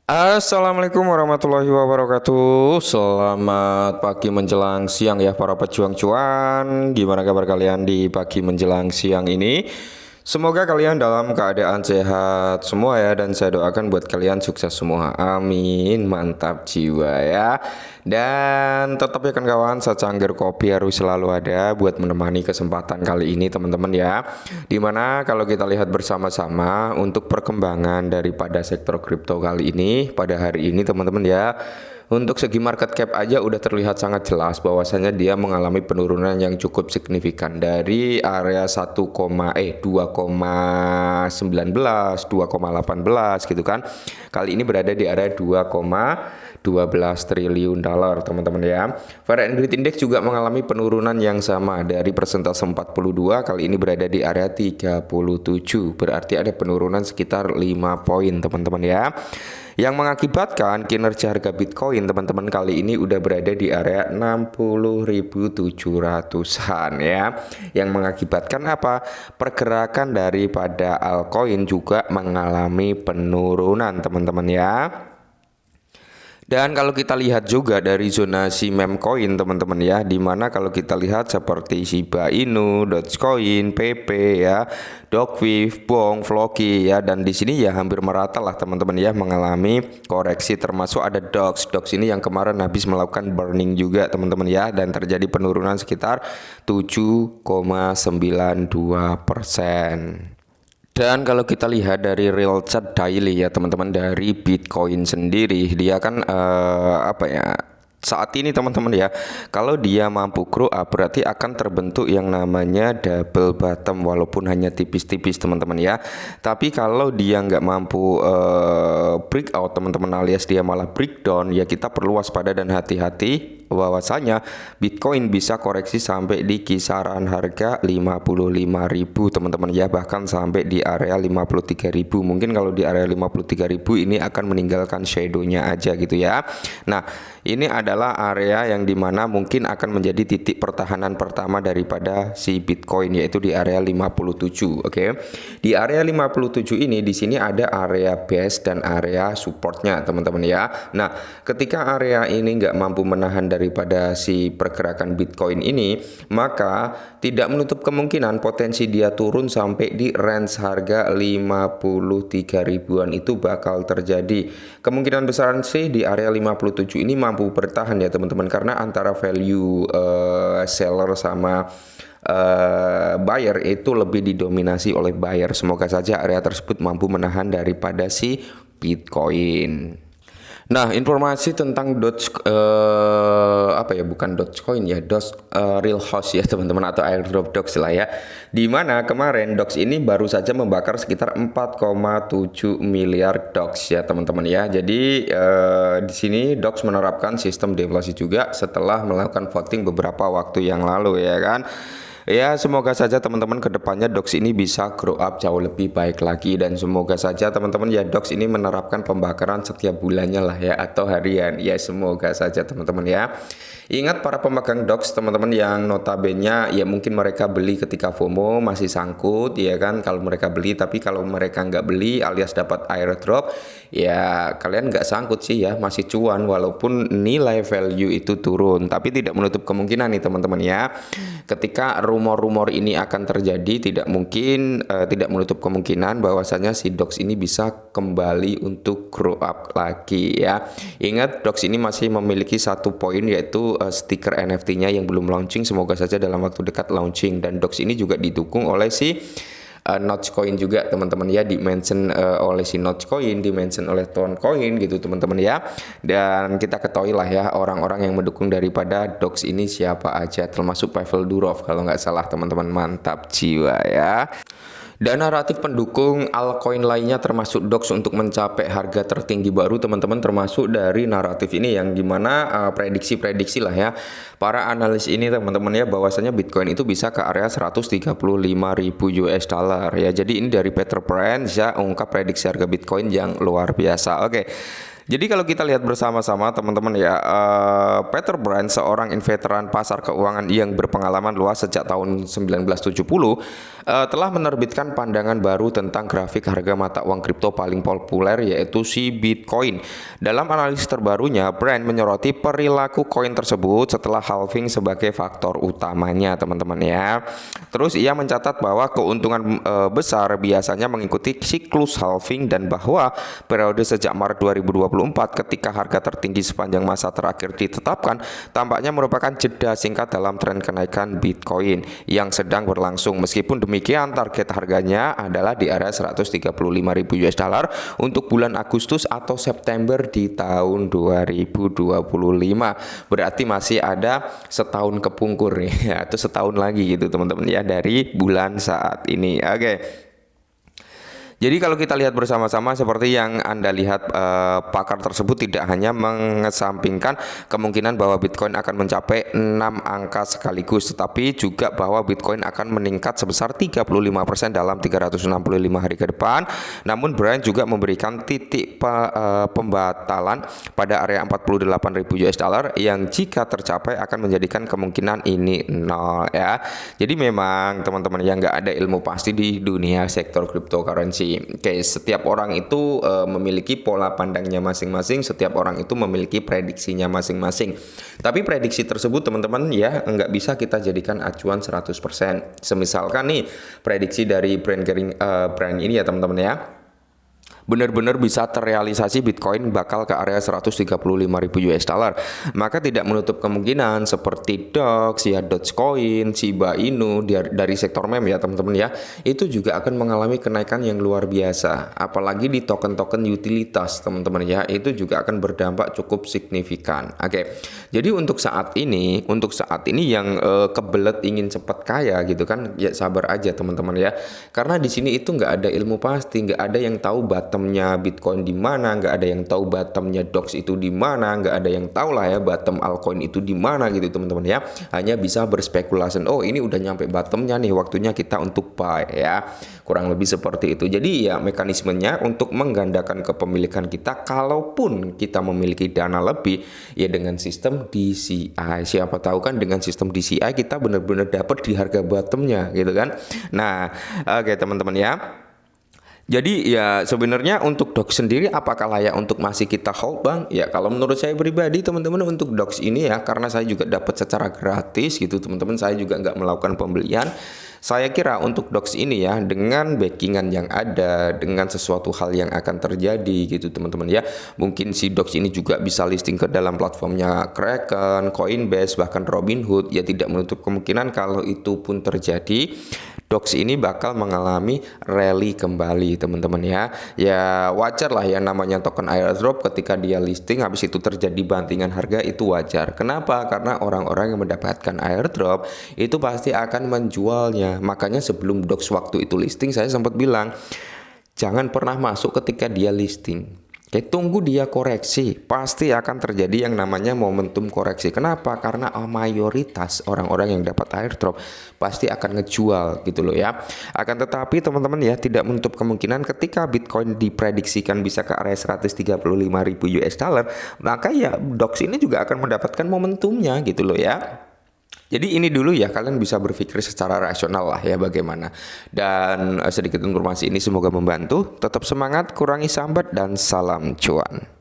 Assalamualaikum warahmatullahi wabarakatuh. Selamat pagi menjelang siang ya para pejuang cuan. Gimana kabar kalian di pagi menjelang siang ini? Semoga kalian dalam keadaan sehat semua ya, dan saya doakan buat kalian sukses semua. Amin. Mantap jiwa ya. Dan tetap ya kawan, secangkir kopi harus selalu ada buat menemani kesempatan kali ini teman-teman ya. Dimana kalau kita lihat bersama-sama untuk perkembangan daripada sektor kripto kali ini pada hari ini teman-teman ya. Untuk segi market cap aja udah terlihat sangat jelas bahwasanya dia mengalami penurunan yang cukup signifikan dari area 2,19, 2,18 gitu kan. Kali ini berada di area 2,12 triliun dolar teman-teman ya. Variance Grid Index juga mengalami penurunan yang sama dari persentase 42, kali ini berada di area 37. Berarti ada penurunan sekitar 5 poin teman-teman ya. Yang mengakibatkan kinerja harga Bitcoin teman-teman kali ini udah berada di area 60.700-an ya. Yang mengakibatkan apa? Pergerakan daripada altcoin juga mengalami penurunan teman-teman ya. Dan kalau kita lihat juga dari zonasi meme coin teman-teman ya, dimana kalau kita lihat seperti Shiba Inu, Dogecoin, PP ya, Dogwave, Bong, Floki ya, dan di sini ya hampir merata lah teman-teman ya mengalami koreksi, termasuk ada Dox. Dox ini yang kemarin habis melakukan burning juga teman-teman ya, dan terjadi penurunan sekitar 7,92%. Dan kalau kita lihat dari real chart daily ya teman-teman, dari Bitcoin sendiri dia kan saat ini teman-teman ya, kalau dia mampu grow up berarti akan terbentuk yang namanya double bottom walaupun hanya tipis-tipis teman-teman ya. Tapi kalau dia nggak mampu breakout teman-teman, alias dia malah breakdown, ya kita perlu waspada dan hati-hati bahwasanya Bitcoin bisa koreksi sampai di kisaran harga 55.000 teman-teman ya, bahkan sampai di area 53.000. Mungkin kalau di area 53.000 ini akan meninggalkan shadow-nya aja gitu ya. Nah, ini adalah area yang dimana mungkin akan menjadi titik pertahanan pertama daripada si Bitcoin, yaitu di area 57. Oke. Di area 57 ini di sini ada area base dan area supportnya teman-teman ya. Nah, ketika area ini nggak mampu menahan daripada si pergerakan Bitcoin ini, maka tidak menutup kemungkinan potensi dia turun sampai di range harga 53 ribuan itu bakal terjadi. Kemungkinan besar sih di area 57 ini mampu bertahan ya teman-teman, karena antara value seller sama buyer itu lebih didominasi oleh buyer. Semoga saja area tersebut mampu menahan daripada si Bitcoin. Nah, informasi tentang bukan Dogecoin ya, Real House ya teman-teman, atau airdrop Dox lah ya. Dimana kemarin Dox ini baru saja membakar sekitar 4,7 miliar Dox ya teman-teman ya. Jadi di sini Dox menerapkan sistem deflasi juga setelah melakukan voting beberapa waktu yang lalu ya kan. Ya, semoga saja teman-teman kedepannya Dox ini bisa grow up jauh lebih baik lagi, dan semoga saja teman-teman ya Dox ini menerapkan pembakaran setiap bulannya lah ya, atau harian ya, semoga saja teman-teman ya. Ingat para pemegang Dox teman-teman yang notabene ya mungkin mereka beli ketika FOMO masih sangkut ya kan, kalau mereka beli, tapi kalau mereka nggak beli alias dapat airdrop ya kalian nggak sangkut sih ya, masih cuan walaupun nilai value itu turun. Tapi tidak menutup kemungkinan nih teman-teman ya, ketika rumor-rumor ini akan terjadi, tidak menutup kemungkinan bahwasanya si Dox ini bisa kembali untuk grow up lagi ya. Ingat, Dox ini masih memiliki satu poin, yaitu stiker NFT-nya yang belum launching. Semoga saja dalam waktu dekat launching. Dan Dox ini juga didukung oleh si Notchcoin juga teman-teman ya, dimention oleh si Notchcoin, dimention oleh Toncoin gitu teman-teman ya. Dan kita ketahui lah ya orang-orang yang mendukung daripada Dox ini siapa aja, termasuk Pavel Durov kalau nggak salah teman-teman. Mantap jiwa ya. Dan naratif pendukung altcoin lainnya termasuk Dox untuk mencapai harga tertinggi baru teman-teman, termasuk dari naratif ini yang dimana prediksi-prediksi lah ya para analis ini teman-teman ya, bahwasanya Bitcoin itu bisa ke area 135.000 US dollar ya. Jadi ini dari Peter Brands ya, ungkap prediksi harga Bitcoin yang luar biasa. Oke. Jadi kalau kita lihat bersama-sama teman-teman ya, Peter Brand, seorang veteran pasar keuangan yang berpengalaman luas sejak tahun 1970, telah menerbitkan pandangan baru tentang grafik harga mata uang kripto paling populer, yaitu si Bitcoin. Dalam analisis terbarunya, Brand menyoroti perilaku koin tersebut setelah halving sebagai faktor utamanya, teman-teman ya. Terus ia mencatat bahwa keuntungan besar biasanya mengikuti siklus halving, dan bahwa periode sejak Maret 2024 ketika harga tertinggi sepanjang masa terakhir ditetapkan tampaknya merupakan jeda singkat dalam tren kenaikan Bitcoin yang sedang berlangsung. Meskipun demikian, target harganya adalah di area 135.000 US dollar untuk bulan Agustus atau September di tahun 2025. Berarti masih ada setahun kepungkur nih atau setahun lagi gitu teman-teman ya dari bulan saat ini. Oke. Jadi kalau kita lihat bersama-sama seperti yang Anda lihat, pakar tersebut tidak hanya mengesampingkan kemungkinan bahwa Bitcoin akan mencapai 6 angka sekaligus, tetapi juga bahwa Bitcoin akan meningkat sebesar 35% dalam 365 hari ke depan. Namun Brian juga memberikan titik pembatalan pada area 48.000 US dollar yang jika tercapai akan menjadikan kemungkinan ini nol ya. Jadi memang teman-teman yang nggak ada ilmu pasti di dunia sektor cryptocurrency. Oke, setiap orang itu memiliki pola pandangnya masing-masing, setiap orang itu memiliki prediksinya masing-masing. Tapi prediksi tersebut teman-teman ya nggak bisa kita jadikan acuan 100%. Semisalkan nih prediksi dari brand ini ya teman-teman ya, benar-benar bisa terrealisasi Bitcoin bakal ke area 135.000 US dollar, maka tidak menutup kemungkinan seperti Dox, ya Dogecoin, Shiba Inu dari sektor meme ya teman-teman ya, itu juga akan mengalami kenaikan yang luar biasa. Apalagi di token-token utilitas teman-teman ya, itu juga akan berdampak cukup signifikan. Oke. Jadi untuk saat ini yang kebelet ingin cepat kaya gitu kan, ya sabar aja teman-teman ya. Karena di sini itu nggak ada ilmu pasti, nggak ada yang tahu bottomnya Bitcoin di mana, nggak ada yang tahu bottomnya Dox itu di mana, nggak ada yang tahu lah ya bottom altcoin itu di mana gitu teman-teman ya. Hanya bisa berspekulasi, oh ini udah nyampe bottomnya nih, waktunya kita untuk buy ya. Kurang lebih seperti itu. Jadi ya mekanismenya untuk menggandakan kepemilikan kita, kalaupun kita memiliki dana lebih ya dengan sistem DCI. Siapa tahu kan dengan sistem DCI kita benar-benar dapat di harga bottomnya gitu kan. Nah, oke teman-teman ya. Jadi ya sebenarnya untuk Dox sendiri apakah layak untuk masih kita hold bang? Ya kalau menurut saya pribadi teman-teman untuk Dox ini ya, karena saya juga dapat secara gratis gitu teman-teman, saya juga nggak melakukan pembelian. Saya kira untuk Dox ini ya, dengan backingan yang ada, dengan sesuatu hal yang akan terjadi gitu teman-teman ya, mungkin si Dox ini juga bisa listing ke dalam platformnya Kraken, Coinbase, bahkan Robinhood. Ya tidak menutup kemungkinan kalau itu pun terjadi, Dox ini bakal mengalami rally kembali teman-teman ya. Ya wajar lah ya, namanya token airdrop, ketika dia listing habis itu terjadi bantingan harga itu wajar. Kenapa? Karena orang-orang yang mendapatkan airdrop itu pasti akan menjualnya. Makanya sebelum Dox waktu itu listing, saya sempat bilang jangan pernah masuk ketika dia listing. Oke, tunggu dia koreksi, pasti akan terjadi yang namanya momentum koreksi. Kenapa? Karena mayoritas orang-orang yang dapat airdrop pasti akan ngejual gitu loh ya. Akan tetapi teman-teman ya, tidak menutup kemungkinan ketika Bitcoin diprediksikan bisa ke area 135.000 US dollar, maka ya Dox ini juga akan mendapatkan momentumnya gitu loh ya. Jadi ini dulu ya, kalian bisa berpikir secara rasional lah ya bagaimana. Dan sedikit informasi ini semoga membantu. Tetap semangat, kurangi sambat, dan salam cuan.